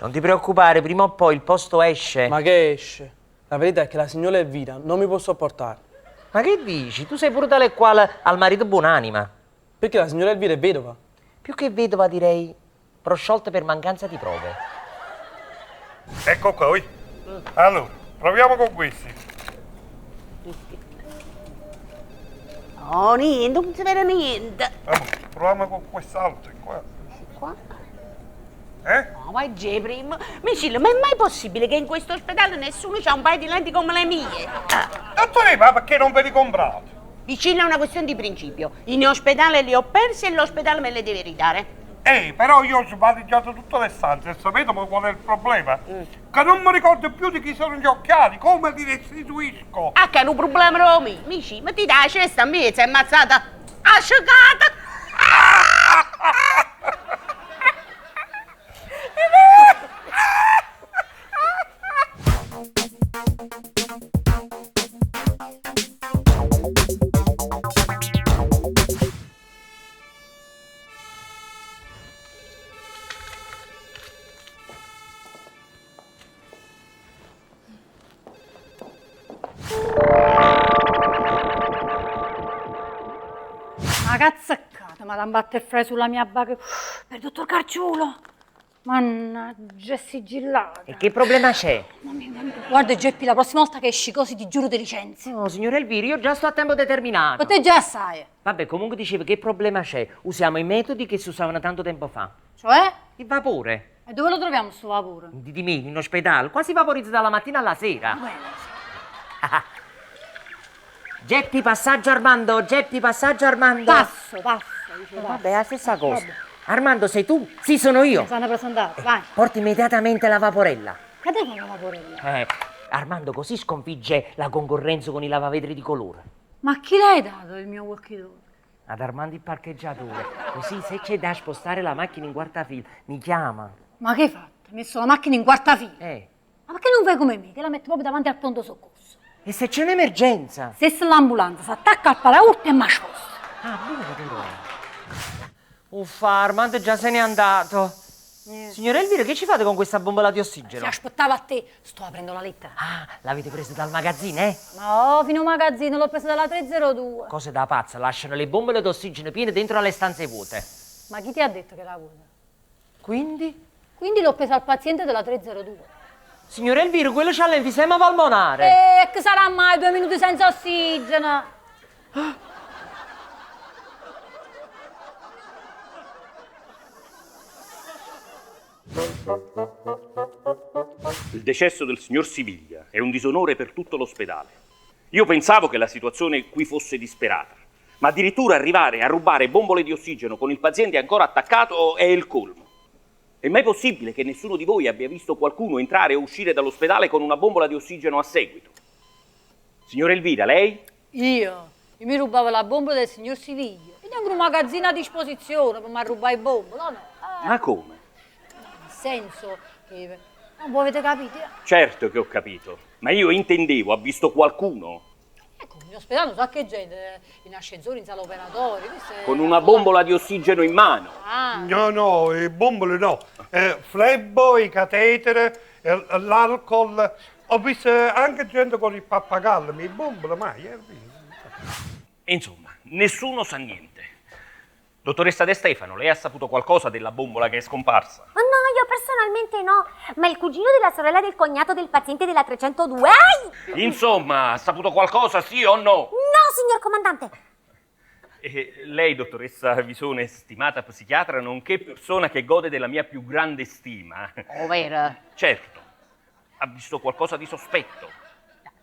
Non ti preoccupare, prima o poi il posto esce. Ma che esce? La verità è che la signora Elvira non mi può sopportare. Ma che dici? Tu sei pure tale quale al marito buonanima. Perché la signora Elvira è vedova. Più che vedova direi prosciolta per mancanza di prove. Ecco qua, oi. Allora, proviamo con questi. No, niente, non si vede niente. Proviamo con quest'altro qua. Qua? Eh? Ma già prima. Micillo, ma è mai possibile che in questo ospedale nessuno ha un paio di lenti come le mie? Dottore, ma perché non ve li comprate? Vicino è una questione di principio. In ospedale li ho persi e l'ospedale me li deve ridare. Però io ho svaliggiato tutte le stanze e sapete qual è il problema? Che non mi ricordo più di chi sono gli occhiali, come li restituisco? Ah, che è un problema Romy. Mici, ma ti dai la cesta a me, sei ammazzata asciugata. Ma cazzaccata, ma t'ambatte frai sulla mia bacca per il dottor Carciulo. Mannaggia, è sigillata. E che problema c'è? Guarda Geppi, la prossima volta che esci così ti giuro ti licenzio. No, signor Elvira, io già sto a tempo determinato. Ma te già sai. Vabbè, comunque dicevo, che problema c'è? Usiamo i metodi che si usavano tanto tempo fa. Cioè? Il vapore. E dove lo troviamo sto vapore? Di me, in ospedale, quasi vaporizza dalla mattina alla sera. Geppi, passaggio Armando, Geppi, passaggio Armando. Passo, dice passo. Vabbè, è la stessa cosa. Armando, sei tu? Sì, sono io. Mi sanno presentato, vai. Porti immediatamente la vaporella. Che devo la vaporella? Armando così sconfigge la concorrenza con i lavavetri di colore. Ma chi l'hai dato il mio walkie-talkie? Ad Armando il parcheggiatore. Così se c'è da spostare la macchina in quarta fila, mi chiama. Ma che hai fatto? Hai messo la macchina in quarta fila? Ma perché non fai come me, che la metto proprio davanti al pronto soccorso? E se c'è un'emergenza? Se l'ambulanza si attacca al paraurti e mi sposta. Ah, buono. Uffa, Armando già se n'è andato. Signora Elvira, che ci fate con questa bombola di ossigeno? Si aspettava a te, sto aprendo la lettera. Ah, l'avete presa dal magazzino, eh? No, fino a magazzino, l'ho presa dalla 302. Cose da pazza, lasciano le bombole d'ossigeno piene dentro alle stanze vuote. Ma chi ti ha detto che era vuota? Quindi? Quindi l'ho presa al paziente della 302. Signora Elvira, quello c'ha l'enfisema polmonare. E che sarà mai 2 minuti senza ossigeno? Il decesso del signor Siviglia è un disonore per tutto l'ospedale. Io pensavo che la situazione qui fosse disperata, ma addirittura arrivare a rubare bombole di ossigeno con il paziente ancora attaccato è il colmo. È mai possibile che nessuno di voi abbia visto qualcuno entrare o uscire dall'ospedale con una bombola di ossigeno a seguito? Signora Elvira, lei? Io mi rubavo la bombola del signor Siviglia. E tengo un magazzino a disposizione per mi rubare le bombole, no? Ma come? Nel senso che... Non voi avete capito? Certo che ho capito, ma io intendevo, ha visto qualcuno? Ecco, in ospedale non so che gente, in ascensore, in sala operatori. Con una bombola di ossigeno in mano. Ah, No, bombole no. Flebo, i cateteri, l'alcol. Ho visto anche gente con il pappagallo, ma i bombole mai. Insomma, nessuno sa niente. Dottoressa De Stefano, lei ha saputo qualcosa della bombola che è scomparsa? Ma no, io personalmente no, ma il cugino della sorella del cognato del paziente della 302... Ai! Insomma, ha saputo qualcosa, sì o no? No, signor comandante! Lei, dottoressa Visone, stimata psichiatra, nonché persona che gode della mia più grande stima. Ovvero? Certo, ha visto qualcosa di sospetto.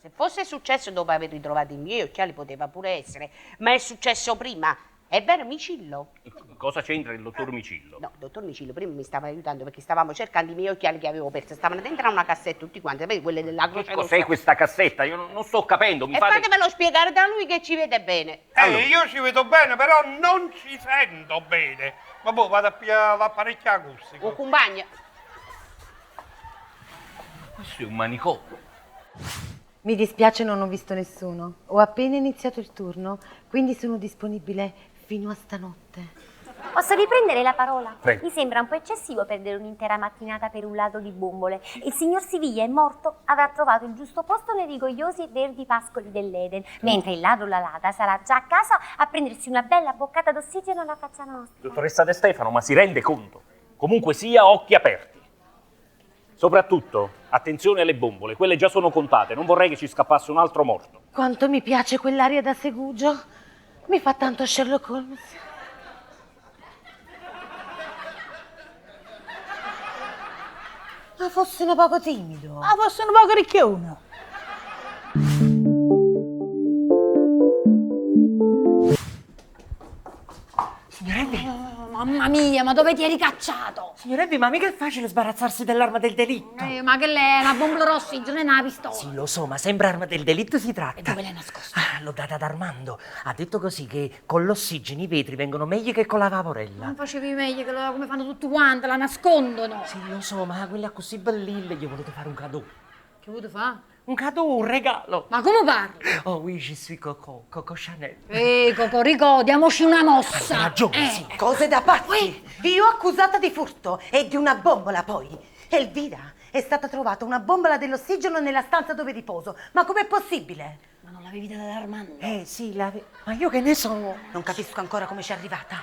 Se fosse successo dopo aver ritrovato i miei occhiali poteva pure essere, ma è successo prima. È vero, Micillo? Cosa c'entra il dottor Micillo? No, dottor Micillo prima mi stava aiutando perché stavamo cercando i miei occhiali che avevo perso. Stavano dentro a una cassetta tutti quanti, sapete, quelle della Croce Rossa. Cos'è questa cassetta? Io non sto capendo. E fatemelo spiegare da lui che ci vede bene. Io ci vedo bene, però non ci sento bene. Ma boh, vado a pigliare l'apparecchio acustico. Un compagno. Questo è un manicomio. Mi dispiace, non ho visto nessuno. Ho appena iniziato il turno, quindi sono disponibile fino a stanotte. Posso riprendere la parola? Prego. Mi sembra un po' eccessivo perdere un'intera mattinata per un ladro di bombole. Il signor Siviglia è morto, avrà trovato il giusto posto nei rigogliosi e verdi pascoli dell'Eden, mentre il ladro la Lada sarà già a casa a prendersi una bella boccata d'ossigeno alla faccia nostra. Dottoressa De Stefano, ma si rende conto? Comunque sia, occhi aperti. Soprattutto, attenzione alle bombole, quelle già sono contate, non vorrei che ci scappasse un altro morto. Quanto mi piace quell'aria da segugio. Mi fa tanto Sherlock Holmes. Ma fosse un poco timido. Ah, fosse un po' ricchione. Signor Elvi, Mamma mia, ma dove ti eri cacciato? signor Elvi, ma mica è facile sbarazzarsi dell'arma del delitto. Ma che lei è una bombola d'ossigeno e una pistola? Sì, lo so, ma sembra arma del delitto si tratta. E dove l'hai nascosta? Ah, l'ho data ad Armando. Ha detto così che con l'ossigeno i vetri vengono meglio che con la vaporella. Non facevi meglio che come fanno tutti quanti, la nascondono. Sì, lo so, ma quella così bellilla gli ho voluto fare un cadeau. Che vuoi fare? Un cadeau, un regalo. Ma come parli? Oh, oui, je suis Coco Chanel. Cocorico, diamoci una mossa. Hai ragione, sì. Cose da pazzi! Io accusata di furto e di una bombola poi. Elvira, è stata trovata una bombola dell'ossigeno nella stanza dove riposo. Ma com'è possibile? Ma non l'avevi data ad Armando? Sì, ma io che ne so? Non capisco ancora come ci è arrivata.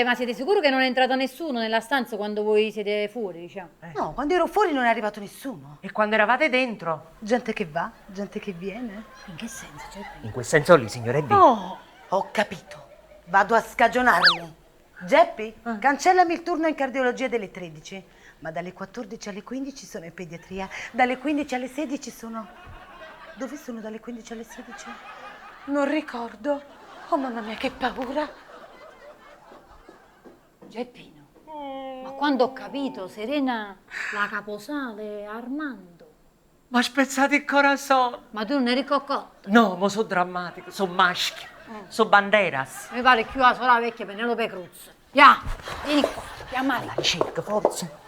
Ma siete sicuri che non è entrato nessuno nella stanza quando voi siete fuori, diciamo? No, quando ero fuori non è arrivato nessuno. E quando eravate dentro? Gente che va, gente che viene. In che senso? In quel senso lì, signore B. Oh, ho capito. Vado a scagionarmi. Geppi, cancellami il turno in cardiologia delle 13. Ma dalle 14 alle 15 sono in pediatria. Dalle 15 alle 16 sono... Dove sono dalle 15 alle 16? Non ricordo. Oh mamma mia, che paura. Geppino, ma quando ho capito, Serena, la caposale è Armando. Ma spezzate il corazon. Ma tu non eri coccotto? No, ma sono drammatico, sono maschio, sono banderas. Mi pare più la sola vecchia Penelope Cruz. Ya, vieni qua, chiamala. La ricerca, forse.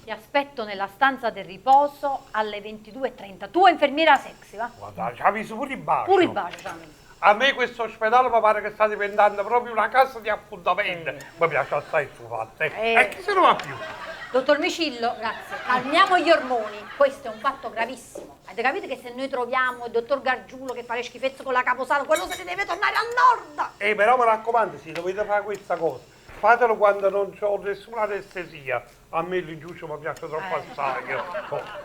Ti aspetto nella stanza del riposo alle 22:30. Tu infermiera sexy, va? Guarda, ci ha visto pure il bacio. Pure il bacio, Sammy. A me questo ospedale mi pare che sta diventando proprio una casa di appuntamento. Mi piace assai il suo fatto. E chi se ne va più? Dottor Micillo, grazie. Calmiamo gli ormoni. Questo è un fatto gravissimo. Avete capito che se noi troviamo il dottor Gargiulo che fa le schifezze con la caposala, quello se ne deve tornare al nord? Però mi raccomando, se dovete fare questa cosa, fatelo quando non ho nessuna anestesia. A me l'ingiusto mi piace troppo assai.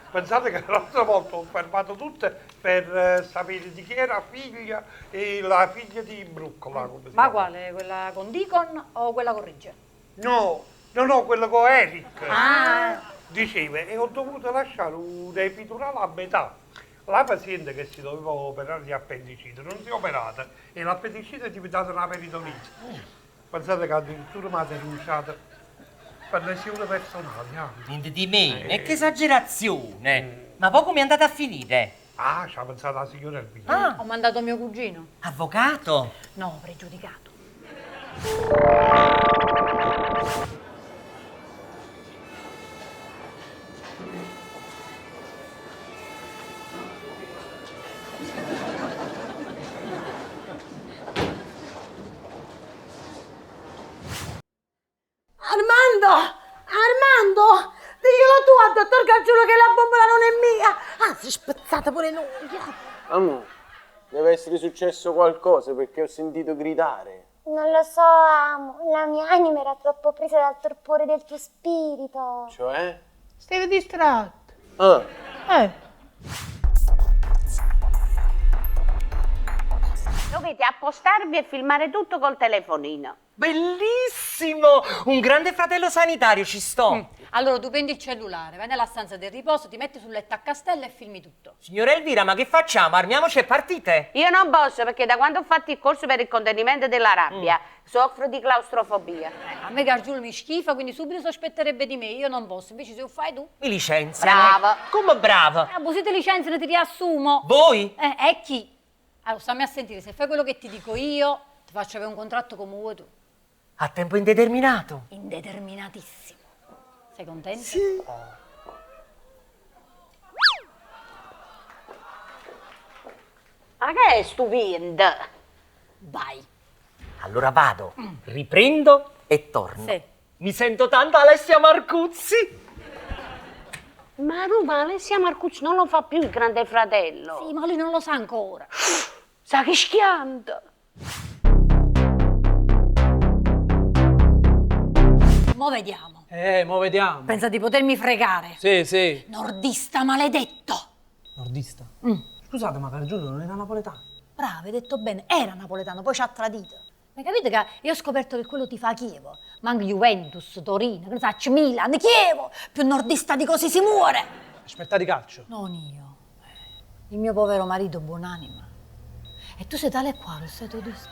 Pensate che l'altra volta ho fermato tutte per sapere di chi era figlia e la figlia di Bruccola. Come si Ma chiama? quale? Quella con Deacon o quella con Regge? No, quello con Eric. Diceva, e ho dovuto lasciare un epidurale a metà. La paziente che si doveva operare di appendicite non si è operata e l'appendicite è diventata una peritonite. Pensate che addirittura mi ha denunciato per lesione personale. Niente di me, e che esagerazione. Ma poi come è andata a finire? Ah, ci ha pensato la signora Elvira. Ah, Ho mandato mio cugino. avvocato. No, pregiudicato. Armando! Diglielo tu al dottor Gargiulo che la bombola non è mia! Anzi, spezzata pure l'unghia! Amore, deve essere successo qualcosa perché ho sentito gridare. Non lo so, amo. La mia anima era troppo presa dal torpore del tuo spirito. Cioè? Stai distratto. Ah, Dovete appostarvi e filmare tutto col telefonino. Bellissimo! Un grande fratello sanitario, ci sto. Allora tu prendi il cellulare, vai nella stanza del riposo, ti metti sul letto a castello e filmi tutto. Signora Elvira, ma che facciamo? Armiamoci e partite? Io non posso perché da quando ho fatto il corso per il contenimento della rabbia soffro di claustrofobia. A me Gargiulo mi schifa, quindi subito sospetterebbe di me. Io non posso, invece se lo fai tu. Mi licenzia. Brava. Come brava? Abusite licenze, ne ti riassumo. Voi? E chi? Allora, stammi a sentire, se fai quello che ti dico io, ti faccio avere un contratto come vuoi tu. A tempo indeterminato? Indeterminatissimo. Sei contento? Sì. Ma che è stupendo? Vai. Allora vado, riprendo e torno. Sì. Mi sento tanto Alessia Marcuzzi. Ma Roma, Alessia Marcuzzi non lo fa più il grande fratello. Sì, ma lui non lo sa ancora. Sa che schianta. Mo' vediamo. Mo vediamo. Pensa di potermi fregare. Sì, sì. Nordista maledetto. Nordista. Scusate, ma Gargiulo non era napoletano. Bravo, hai detto bene. Era napoletano, poi ci ha tradito. Ma capite che io ho scoperto che quello ti fa Chievo. Ma anche Juventus, Torino, che ne so, Milan, Chievo. Più nordista di così si muore. Aspetta di calcio. Non io. Il mio povero marito, buonanima. E tu sei tale e quale, sei tedesco.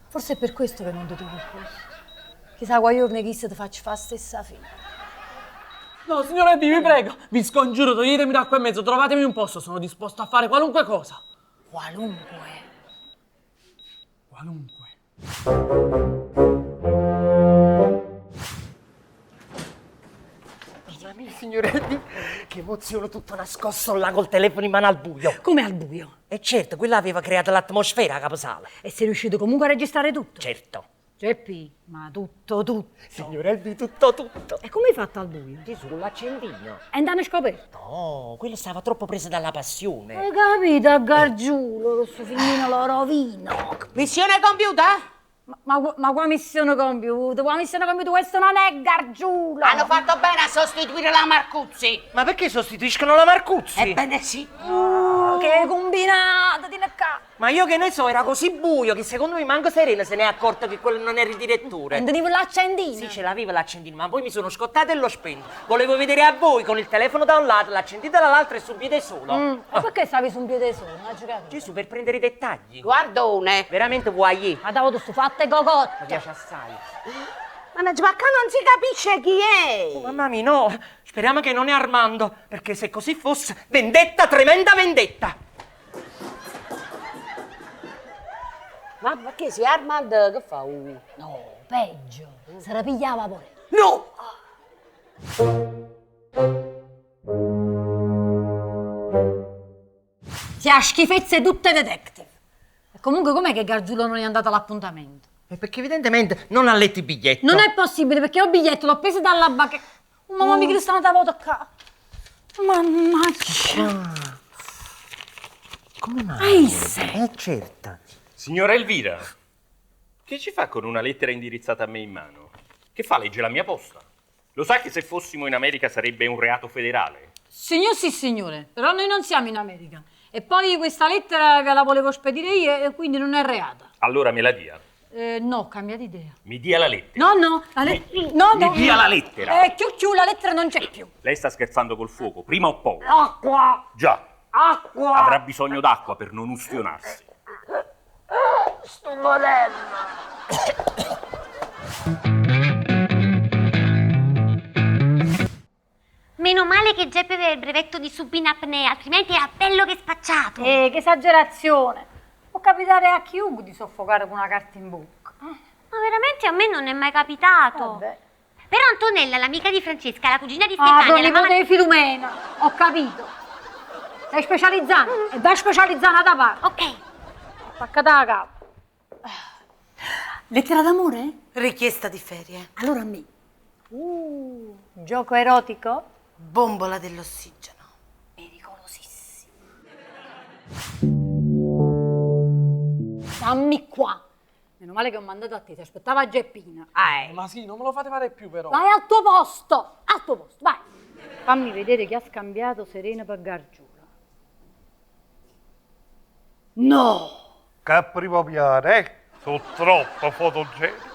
Forse è per questo che non ti trovo posto. Chissà quali giorni chi se ti faccio fare la stessa fine. No, signore B, vi prego. Vi scongiuro, toglietemi da qua in mezzo, trovatemi un posto. Sono disposto a fare qualunque cosa. Qualunque. Qualunque. Mamma mia, signore Elvi, che emozione tutto nascosto là col telefono in mano al buio. Come al buio. E certo, quella aveva creato l'atmosfera a caposala. E sei riuscito comunque a registrare tutto? Certo. Geppi, ma tutto. Signore Elvi, tutto. E come hai fatto al buio? Gesù, l'accendino. E non scoperto? No, quello stava troppo preso dalla passione. Hai capito, a Gargiulo, questo figlino lo rovino. Missione compiuta? Ma qua missione compiuta? Qua missione compiuta, questo non è Gargiulo. Hanno fatto bene a sostituire la Marcuzzi. Ma perché sostituiscono la Marcuzzi? Ebbene sì. Che combinato, tieni qua. Ma io che ne so, era così buio che secondo me manco Serena se ne è accorta che quello non era il direttore. E tenevo l'accendino. Sì, ce l'aveva l'accendino, ma poi mi sono scottata e l'ho spento. Volevo vedere a voi con il telefono da un lato, l'accendino dall'altro e sul piede solo. E perché stavi su un piede solo? Non hai giocato? Gesù, per prendere i dettagli. Guardone. Veramente vuoi? Ma davo tu fatte Mi cocotte. piace assai. Ma qua non si capisce chi è. Mamma mia, no. Speriamo che non è Armando, perché se così fosse, vendetta, tremenda vendetta. Ma perché si Armand che fa? No, peggio. Se la pigliava pure. No! Si ha schifezze tutte detective. E comunque com'è che Gargiulo non è andato all'appuntamento? Perché evidentemente non ha letto il biglietto. Non è possibile perché ho il biglietto, l'ho preso dalla banca. Mamma mia, che stanno da toccare. Mannaggia. Come mai? Hai se. Certo. Signora Elvira, che ci fa con una lettera indirizzata a me in mano? Che fa? Legge la mia posta? Lo sa che se fossimo in America sarebbe un reato federale? Signor sì, signore, però noi non siamo in America. E poi questa lettera ve la volevo spedire io e quindi non è reata. Allora me la dia. No, ho cambiato idea. Mi dia la lettera. No, la lettera. Mi dia la lettera. Chiù, la lettera non c'è più. Lei sta scherzando col fuoco, prima o poi. Acqua! Già, Acqua! avrà bisogno d'acqua per non ustionarsi. Sto morendo! Meno male che Geppi aveva il brevetto di subinapnea, altrimenti era bello che spacciato. Che esagerazione! Può capitare a chiunque di soffocare con una carta in bocca. Ma veramente a me non è mai capitato. Vabbè. Però Antonella, l'amica di Francesca, la cugina di Ah, Stefania, sono la nipote mamma... di Filumena, ho capito. Sei specializzata e vai specializzata da parte. Ok. Attaccata a capo. Lettera d'amore? Richiesta di ferie. Allora a me. Gioco erotico? Bombola dell'ossigeno. Pericolosissimo. Dammi qua. Meno male che ho mandato a te, ti aspettava Geppina. Ma sì, non me lo fate fare più però. Vai al tuo posto, vai. Fammi vedere chi ha scambiato Serena per Gargiulo. No! Che primo piano, Sono troppo fotogenico.